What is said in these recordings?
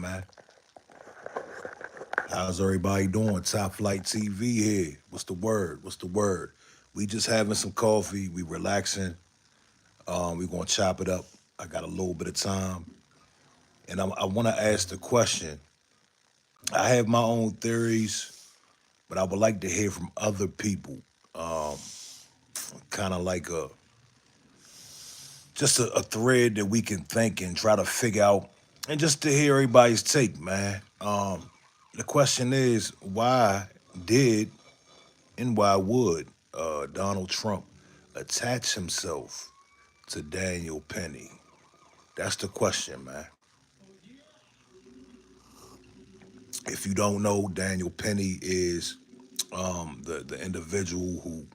man? How's everybody doing? Top Flight TV here. What's the word? What's the word? We just having some coffee. We relaxing. We gonna chop it up. I got a little bit of time, and I want to ask the question. I have my own theories, but I would like to hear from other people. Um, kind of like a thread that we can think and try to figure out, and just to hear everybody's take, man. The question is, why did and why would Donald Trump attach himself to Daniel Penny? That's the question, man. If you don't know, Daniel Penny is the individual who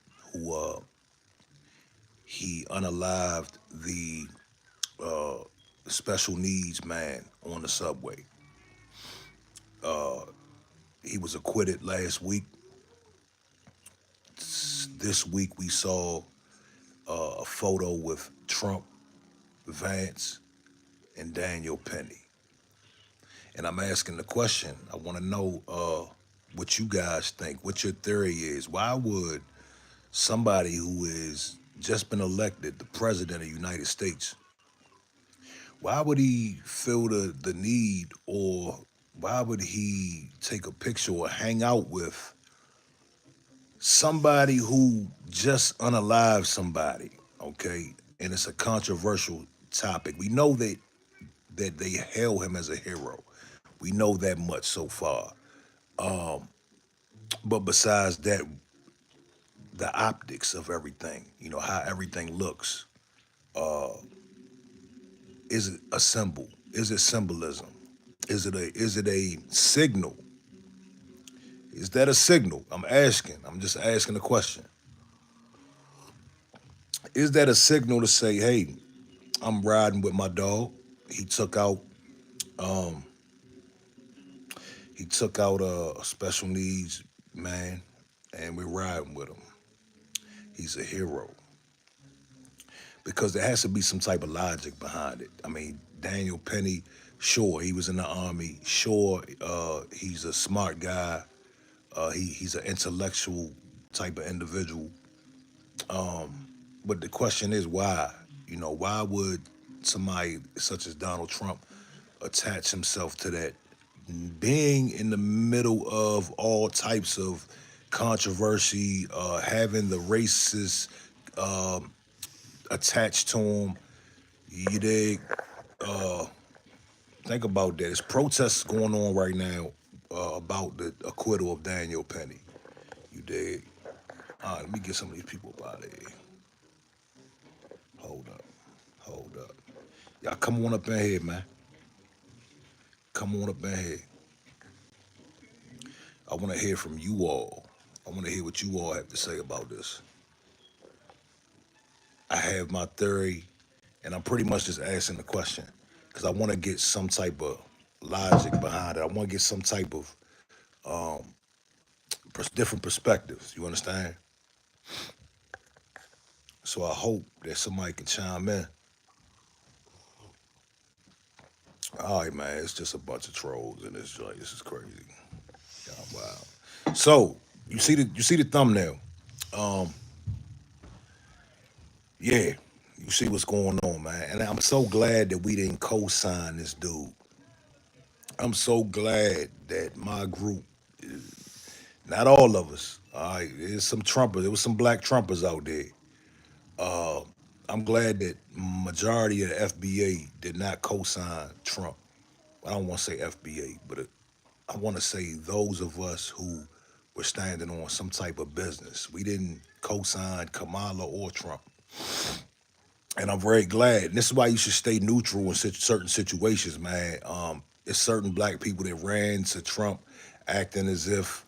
he unalived the uh, special needs man on the subway. He was acquitted last week. This week we saw a photo with Trump, Vance, and Daniel Penny. And I'm asking the question. I want to know what you guys think, what your theory is. Why would somebody who is just been elected the president of the United States, why would he feel the need, or why would he take a picture or hang out with somebody who just unalived somebody? Okay, and it's a controversial topic. We know that they hail him as a hero. We know that much so far. But besides that, the optics of everything, how everything looks, is it a symbol? Is it symbolism? Is it a signal? Is that a signal? I'm asking. I'm just asking the question. Is that a signal to say, hey, I'm riding with my dog? He took out he took out a special needs man, and we're riding with him. He's a hero because there has to be some type of logic behind it. I mean, Daniel Penny, sure, he was in the army. Sure, he's a smart guy. He's an intellectual type of individual. But the question is why? Why would somebody such as Donald Trump attach himself to that? Being in the middle of all types of controversy, having the racist attached to him, you dig? Think about that. There's protests going on right now about the acquittal of Daniel Penny. You dig? All right, let me get some of these people up out of here. Hold up. Hold up. Y'all come on up in here, man. Come on up in here. I want to hear from you all. I want to hear what you all have to say about this. I have my theory, and I'm pretty much just asking the question because I want to get some type of logic behind it. I want to get some type of different perspectives. You understand? So I hope that somebody can chime in. All right, man. It's just a bunch of trolls in this joint. This is crazy. Yeah, wow. So you see the thumbnail. Um, yeah, you see what's going on, man. And I'm so glad that we didn't co-sign this dude. I'm so glad that my group, not all of us, all right, there's some Trumpers, there was some black Trumpers out there. I'm glad that majority of the FBA did not co-sign Trump. I don't want to say FBA, but I want to say those of us who were standing on some type of business. We didn't co-sign Kamala or Trump. And I'm very glad. And this is why you should stay neutral in certain situations, man. It's certain black people that ran to Trump acting as if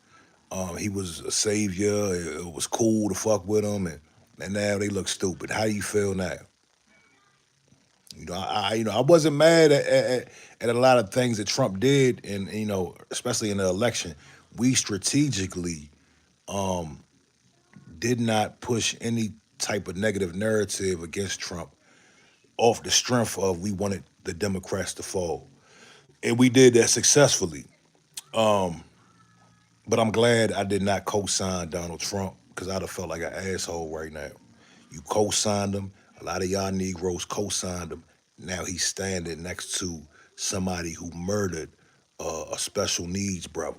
he was a savior. It was cool to fuck with him, and now they look stupid. How do you feel now? I wasn't mad at a lot of things that Trump did, and especially in the election, we strategically did not push any type of negative narrative against Trump off the strength of we wanted the Democrats to fall. and we did that successfully. But I'm glad I did not co-sign Donald Trump because I'd have felt like an asshole right now. You co-signed him. A lot of y'all Negroes co-signed him. Now he's standing next to somebody who murdered a special needs brother.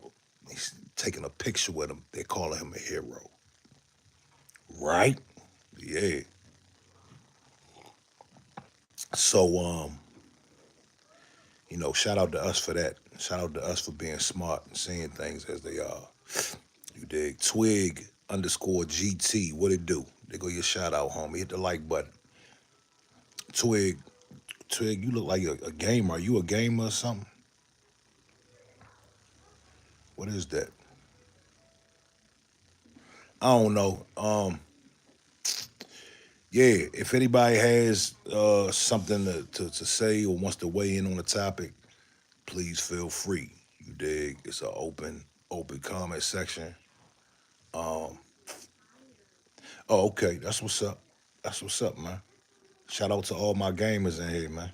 He's taking a picture with him. They're calling him a hero, right? Yeah. So shout out to us for that. Shout out to us for being smart and seeing things as they are. You dig? Twig underscore GT. What it do? There go your shout out, homie. Hit the like button. Twig, Twig, you look like a gamer. Are you a gamer or something? What is that? I don't know. Yeah, if anybody has something to say or wants to weigh in on the topic, please feel free. You dig? It's an open comment section. Um, oh, okay. That's what's up. That's what's up, man. Shout out to all my gamers in here, man.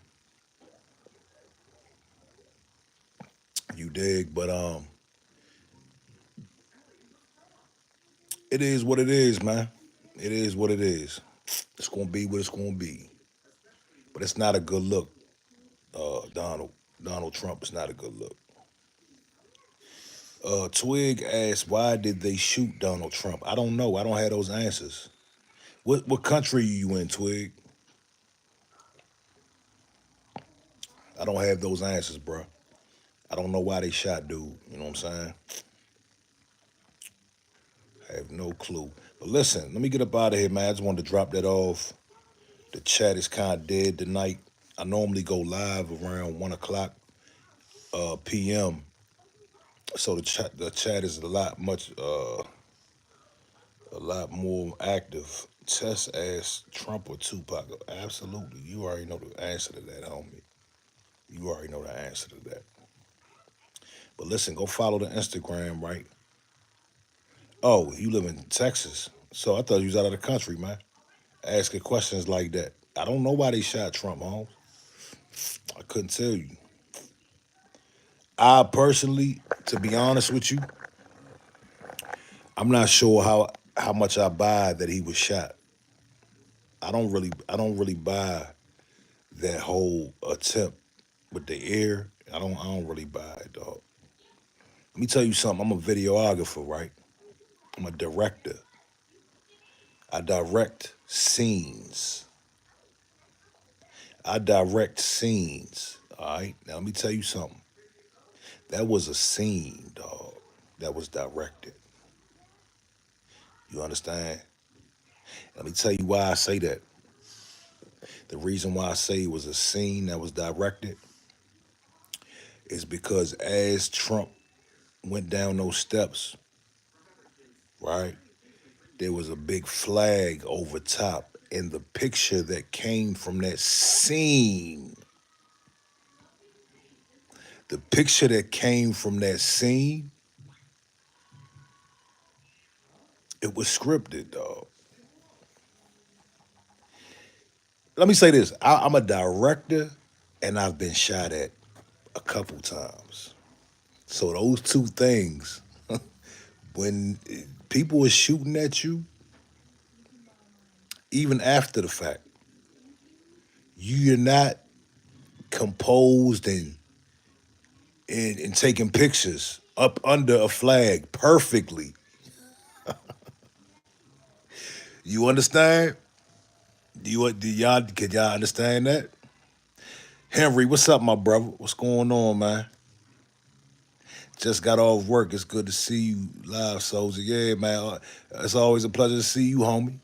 You dig? But it is what it is, man. It is what it is. It's gonna be what it's gonna be. But it's not a good look, Donald Trump is not a good look. Twig asked, why did they shoot Donald Trump? I don't know. I don't have those answers. What country are you in, Twig? I don't have those answers, bro. I don't know why they shot dude. You know what I'm saying? I have no clue. But listen, let me get up out of here, man. I just wanted to drop that off. The chat is kind of dead tonight. I normally go live around 1 o'clock p.m. So the chat is a lot more active. Tess asked Trump or Tupac. Absolutely. You already know the answer to that, homie. You already know the answer to that. But listen, go follow the Instagram, right? Oh, you live in Texas. So I thought you was out of the country, man. Asking questions like that. I don't know why they shot Trump, Holmes. I couldn't tell you. I personally, to be honest with you, I'm not sure how much I buy that he was shot. I don't really buy that whole attempt with the ear. I don't really buy it, dog. Let me tell you something. I'm a videographer, right? I'm a director. I direct scenes. I direct scenes. All right. Now let me tell you something. That was a scene, dog. That was directed. You understand? Let me tell you why I say that. The reason why I say it was a scene that was directed is because as Trump went down those steps, right, there was a big flag over top. And the picture that came from that scene, the picture that came from that scene, it was scripted, dog. Let me say this. I'm a director and I've been shot at a couple times. So those two things, when people are shooting at you, even after the fact, you're not composed and taking pictures up under a flag perfectly. You understand? Can y'all understand that? Henry, what's up, my brother? What's going on, man? Just got off work. It's good to see you live, Soldier. Yeah, man. It's always a pleasure to see you, homie.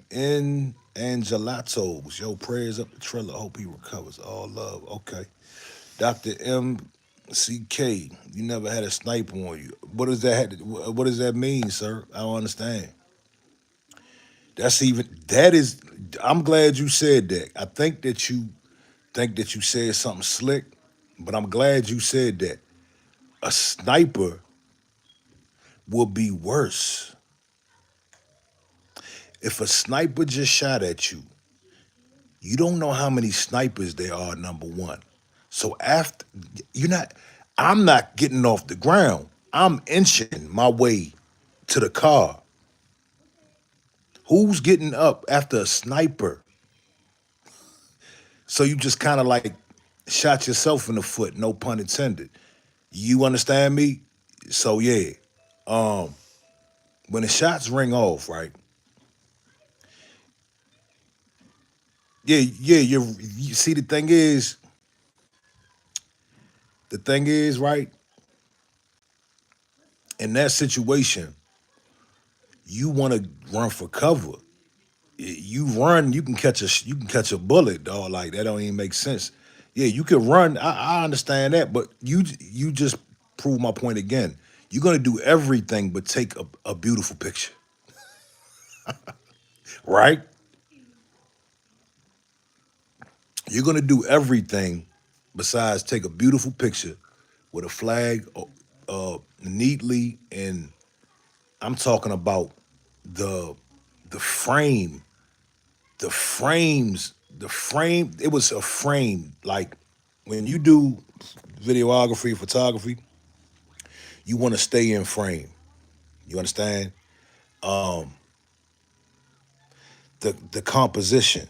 In Gelatos. Yo, prayers up the trailer. Hope he recovers. All love. Okay. Dr. MCK, you never had a sniper on you. What does that mean, sir? I don't understand. That is I'm glad you said that. I think that you said something slick, but I'm glad you said that. A sniper will be worse. If a sniper just shot at you, you don't know how many snipers there are, number one. So after you're not, I'm not getting off the ground. I'm inching my way to the car. Who's getting up after a sniper? So you just kind of like shot yourself in the foot, no pun intended. You understand me? So yeah, when the shots ring off, right? Yeah, yeah. You see, the thing is, right? In that situation, you want to run for cover. You run, you can catch a bullet, dog. Like that don't even make sense. Yeah, you can run. I understand that, but you just prove my point again. You're gonna do everything but take a beautiful picture, right? You're gonna do everything besides take a beautiful picture with a flag neatly, and I'm talking about the the frame, the frame. It was a frame. Like when you do videography, photography, you want to stay in frame. You understand? The composition,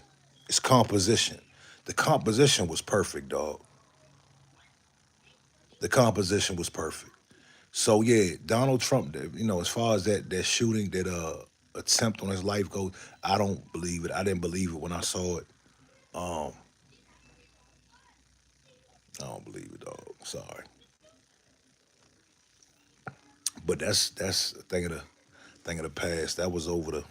it's composition. The composition was perfect, dog. The composition was perfect. So yeah, Donald Trump, as far as that shooting, that attempt on his life goes, I don't believe it. I didn't believe it when I saw it. Um, I don't believe it, dog. Sorry, but that's a thing of the past. That was over the.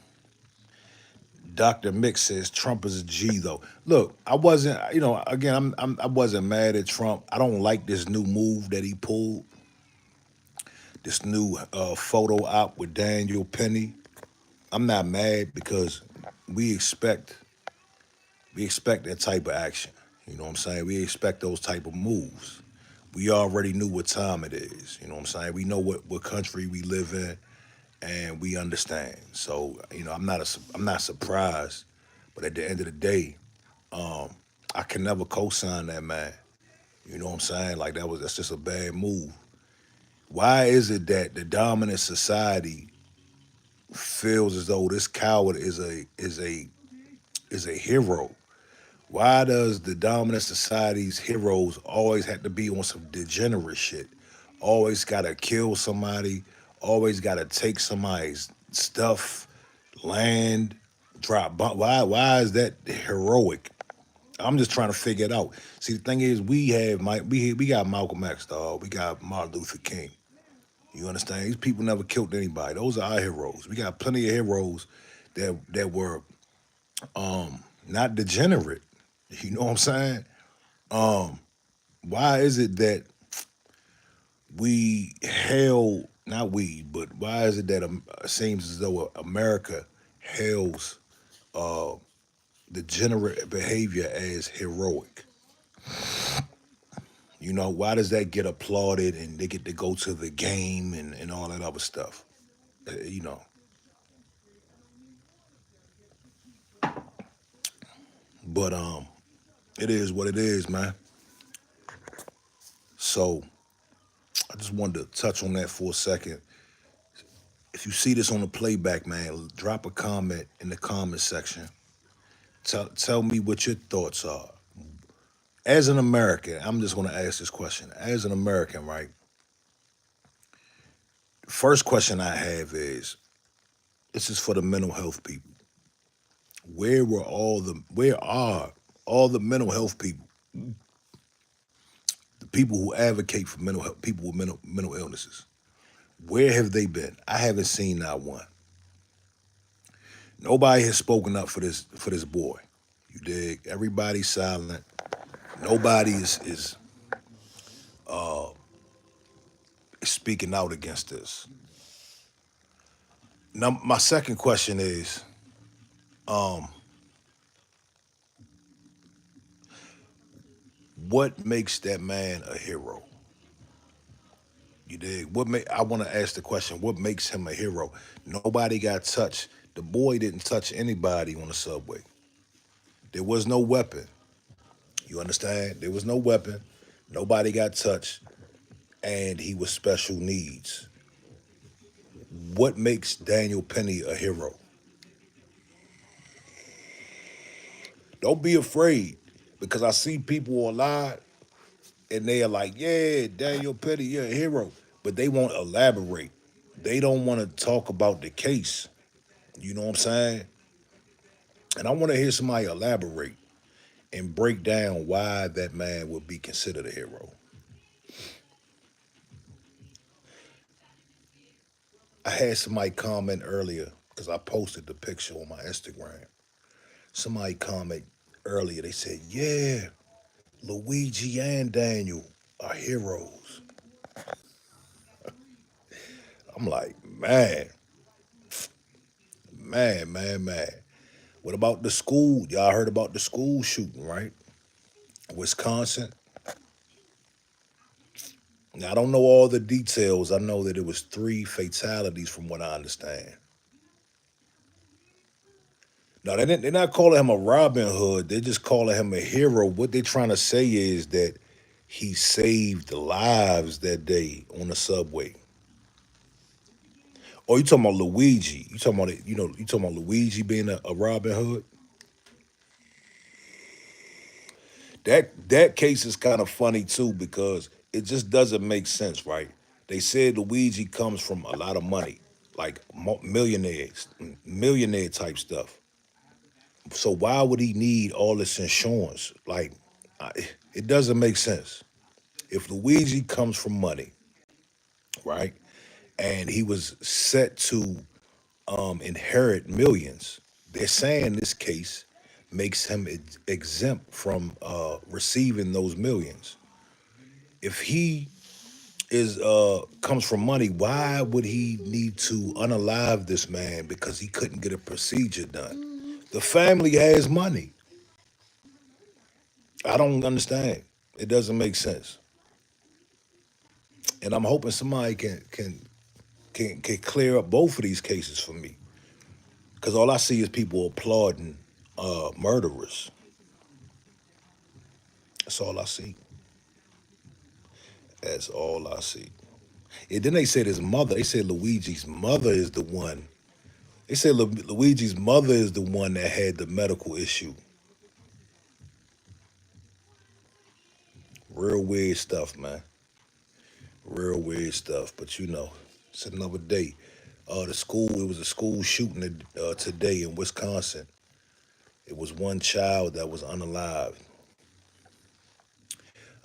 Dr. Mick says Trump is a G though. Look, I wasn't, again, I wasn't mad at Trump. I don't like this new move that he pulled. This new photo op with Daniel Penny. I'm not mad because we expect we expect that type of action. You know what I'm saying? We expect those type of moves. We already knew what time it is. You know what I'm saying? We know what country we live in, and we understand. So I'm not surprised. But at the end of the day, I can never co-sign that man. You know what I'm saying? Like that's just a bad move. Why is it that the dominant society feels as though this coward is a hero? Why does the dominant society's heroes always have to be on some degenerate shit? Always gotta kill somebody, always gotta take somebody's stuff, land, drop bomb. Why is that heroic? I'm just trying to figure it out. See, the thing is, we got Malcolm X, dog. We got Martin Luther King. You understand? These people never killed anybody. Those are our heroes. We got plenty of heroes that were not degenerate. You know what I'm saying? Um, why is it that we hail not we, but why is it that it seems as though America hails degenerate behavior as heroic? Why does that get applauded and they get to go to the game and all that other stuff? Uh, you know, but it is what it is, man. So I just wanted to touch on that for a second. If you see this on the playback, man, drop a comment in the comment section. Tell me what your thoughts are. As an American, I'm just going to ask this question. As an American, right? First question I have is this is for the mental health people. Where are all the mental health people, the people who advocate for mental health, people with mental illnesses? Where have they been? I haven't seen not one. Nobody has spoken up for this boy. You dig? Everybody's silent. Nobody is speaking out against this. Now, my second question is, um, what makes that man a hero? You dig? I want to ask the question, what makes him a hero? Nobody got touched. The boy didn't touch anybody on the subway. There was no weapon. You understand? There was no weapon. Nobody got touched, and he was special needs. What makes Daniel Penny a hero? Don't be afraid, because I see people online and they are like, yeah, Daniel Penny, you're a hero. But they won't elaborate. They don't want to talk about the case. You know what I'm saying? And I want to hear somebody elaborate and break down why that man would be considered a hero. I had somebody comment earlier because I posted the picture on my Instagram. Somebody comment earlier. They said, yeah, Luigi and Daniel are heroes. I'm like, man. What about the school? Y'all heard about the school shooting, right? Wisconsin. Now, I don't know all the details. I know that it was three fatalities from what I understand. No, they're not calling him a Robin Hood. They're just calling him a hero. What they're trying to say is that he saved lives that day on the subway. Oh, you talking about Luigi? You talking about you talking about Luigi being a Robin Hood? That case is kind of funny too because it just doesn't make sense, right? They said Luigi comes from a lot of money, like millionaires, millionaire type stuff. So why would he need all this insurance? Like, I, it doesn't make sense. If Luigi comes from money, right, and he was set to inherit millions, they're saying this case makes him exempt from receiving those millions. If he is comes from money, why would he need to unalive this man because he couldn't get a procedure done? The family has money. I don't understand. It doesn't make sense. And I'm hoping somebody can clear up both of these cases for me. Because all I see is people applauding murderers. That's all I see. That's all I see. And then they said his mother. They said Luigi's mother is the one. They said Luigi's mother is the one that had the medical issue. Real weird stuff, man. Real weird stuff. But it's another day. It was a school shooting today in Wisconsin. It was one child that was unalived.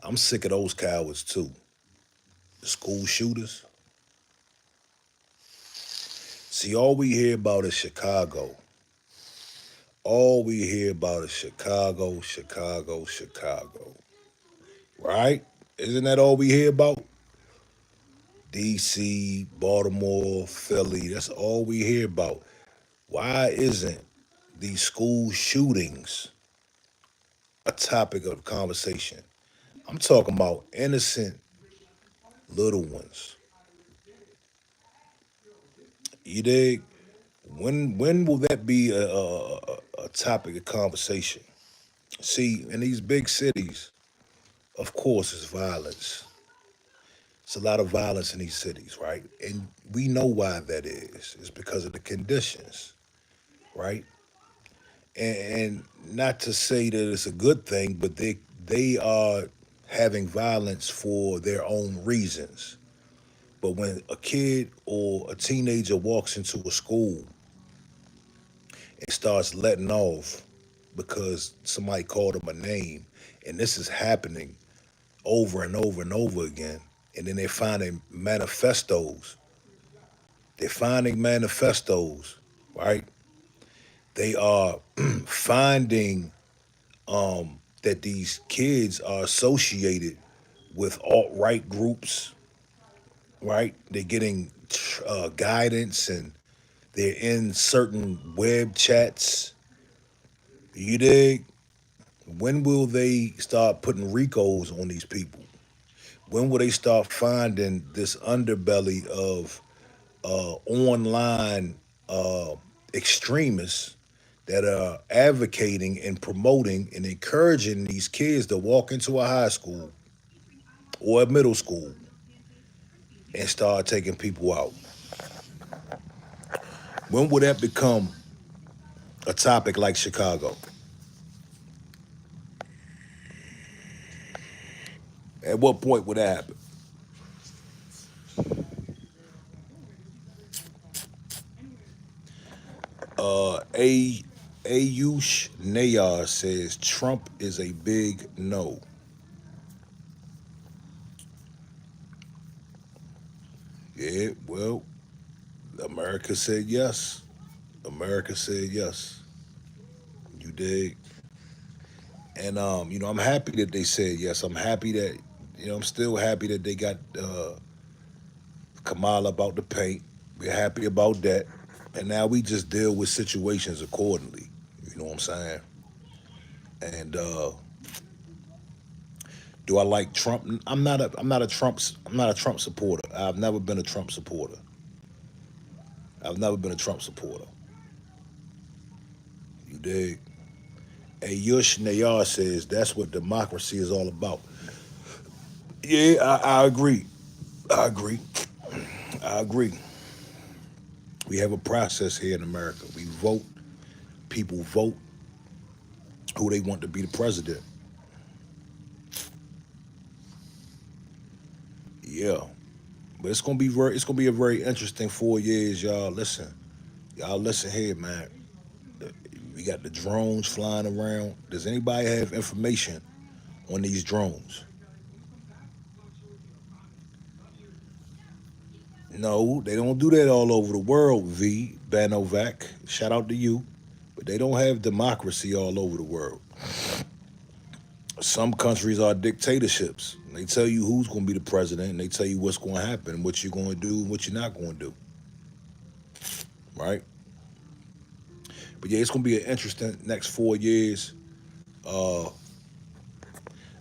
I'm sick of those cowards too. The school shooters. See, all we hear about is Chicago. All we hear about is Chicago, Chicago, Chicago. Right? Isn't that all we hear about? DC, Baltimore, Philly. That's all we hear about. Why isn't these school shootings a topic of conversation? I'm talking about innocent little ones. You dig? When will that be a topic of conversation? See, in these big cities, of course, it's violence. It's a lot of violence in these cities, right? And we know why that is. It's because of the conditions, right? And not to say that it's a good thing, but they are having violence for their own reasons. But when a kid or a teenager walks into a school and starts letting off because somebody called them a name, and this is happening over and over and over again, and then they're finding manifestos. They're finding manifestos, right? They are finding that these kids are associated with alt-right groups, right? They're getting guidance and they're in certain web chats. You dig? When will they start putting RICOs on these people? When will they start finding this underbelly of online uh, extremists that are advocating and promoting and encouraging these kids to walk into a high school? or at middle school and start taking people out? When would that become a topic like Chicago? At what point would that happen? A Ayush Nayar says Trump is a big no. Yeah, well, America said yes. America said yes. You dig? And I'm happy that they said yes. I'm happy that I'm still happy that they got Kamala about the paint. We're happy about that. And now we just deal with situations accordingly. You know what I'm saying? And do I like Trump? I'm not a Trump supporter. I've never been a Trump supporter. I've never been a Trump supporter. You dig? And Yush Nayar says that's what democracy is all about. Yeah, I agree. I agree. I agree. We have a process here in America. We vote. People vote who they want to be the president. Yeah, but it's gonna be a very interesting 4 years, y'all. Y'all listen here, man. We got the drones flying around. Does anybody have information on these drones? No, they don't do that all over the world, V. Banovac. Shout out to you. But they don't have democracy all over the world. Some countries are dictatorships. They tell you who's going to be the president, and they tell you what's going to happen, what you're going to do, and what you're not going to do. Right? But yeah, it's going to be an interesting next 4 years. Uh,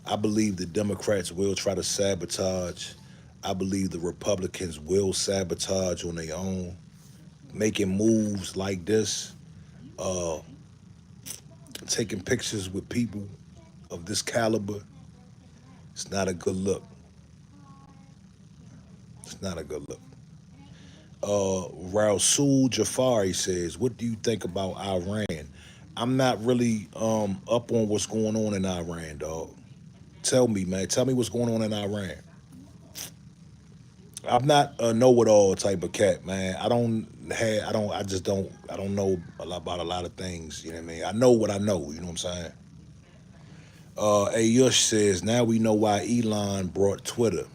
I believe the Democrats will try to sabotage. I believe the Republicans will sabotage on their own, making moves like this, uh, taking pictures with people of this caliber. It's not a good look. It's not a good look. Rasul Jafari says, "What do you think about Iran?" I'm not really up on what's going on in Iran, dog. Tell me, man. Tell me what's going on in Iran. I'm not a know-it-all type of cat, man. I don't know a lot about a lot of things. You know what I mean? I know what I know. You know what I'm saying? Ayush says, now we know why Elon brought Twitter.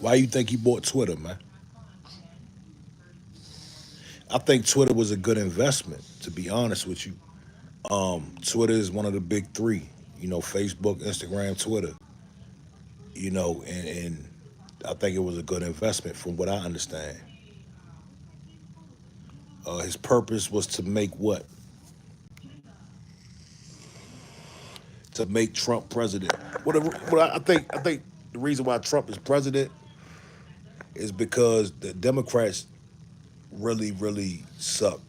Why you think he bought Twitter, man? I think Twitter was a good investment, to be honest with you. Twitter is one of the big three. Facebook, Instagram, Twitter. And I think it was a good investment from what I understand. His purpose was to make what? To make Trump president. What I think the reason why Trump is president is because the Democrats really, really suck.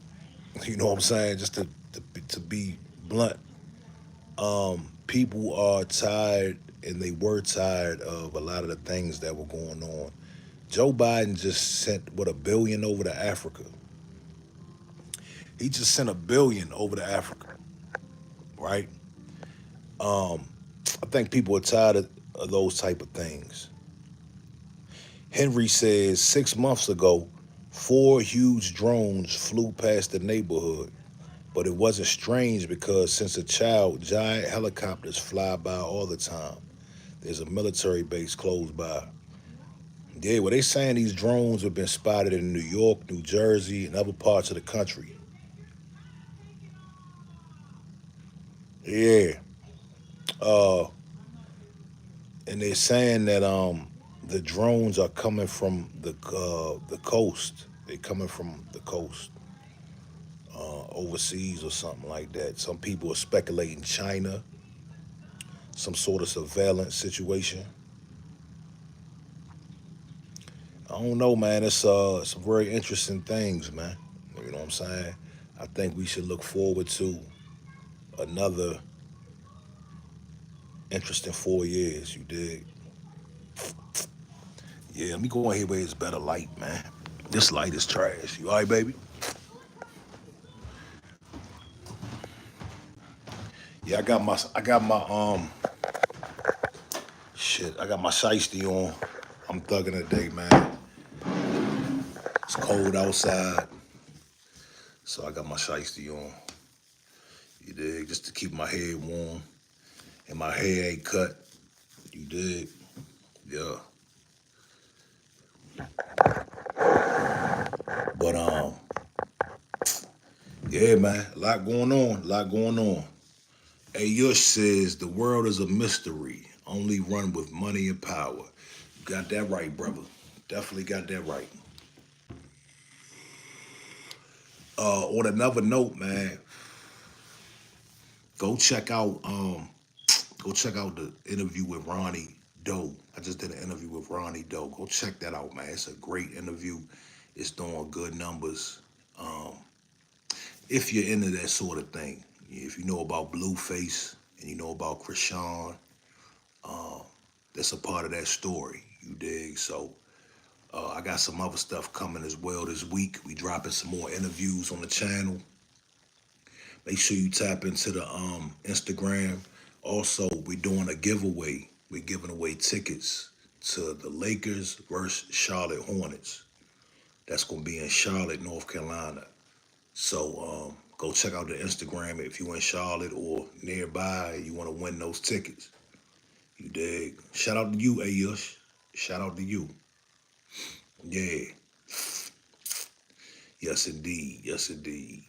You know what I'm saying? Just to be blunt, people are tired, and they were tired of a lot of the things that were going on. Joe Biden just sent what, $1 billion over to Africa. He just sent $1 billion over to Africa, right? I think people are tired of those type of things. Henry says 6 months ago, 4 huge drones flew past the neighborhood, but it wasn't strange because since a child, giant helicopters fly by all the time. There's a military base close by. Yeah, well, they saying these drones have been spotted in New York, New Jersey, and other parts of the country. Yeah, uh, and they're saying that the drones are coming from the coast. They're coming from the coast, overseas or something like that. Some people are speculating China, some sort of surveillance situation. I don't know, man. It's some very interesting things, man. You know what I'm saying? I think we should look forward to another interesting 4 years. You dig? Yeah, let me go ahead where it's better light, man. This light is trash. You all right, baby? Yeah, I got my shiesty on. I'm thugging today, man. It's cold outside, so I got my shiesty on. You dig? Just to keep my head warm and my hair ain't cut. You dig? Yeah. But yeah, man, a lot going on, a lot going on. Hey, Yush says the world is a mystery, only run with money and power. You got that right, brother. Definitely got that right. On another note, man, go check out go check out the interview with Ronnie Doe. I just did an interview with Ronnie Doe. Go check that out, man. It's a great interview. It's doing good numbers. Um, if you're into that sort of thing, if you know about Blueface and you know about Krishan, that's a part of that story. You dig? So I got some other stuff coming as well this week. We dropping some more interviews on the channel. Make sure you tap into the Instagram. Also, we're doing a giveaway. We're giving away tickets to the Lakers versus Charlotte Hornets. That's gonna be in Charlotte, North Carolina. So go check out the Instagram if you in Charlotte or nearby. You want to win those tickets. You dig? Shout out to you, Ayush. Shout out to you. Yeah. Yes, indeed. Yes, indeed.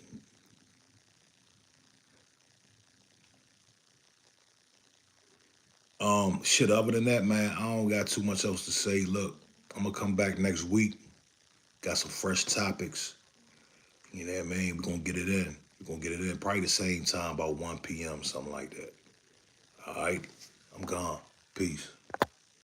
Shit, other than that, man, I don't got too much else to say. Look, I'm gonna come back next week. Got some fresh topics. You know what I mean? We're gonna get it in. We're gonna get it in probably the same time, about 1 p.m., something like that. All right? I'm gone. Peace.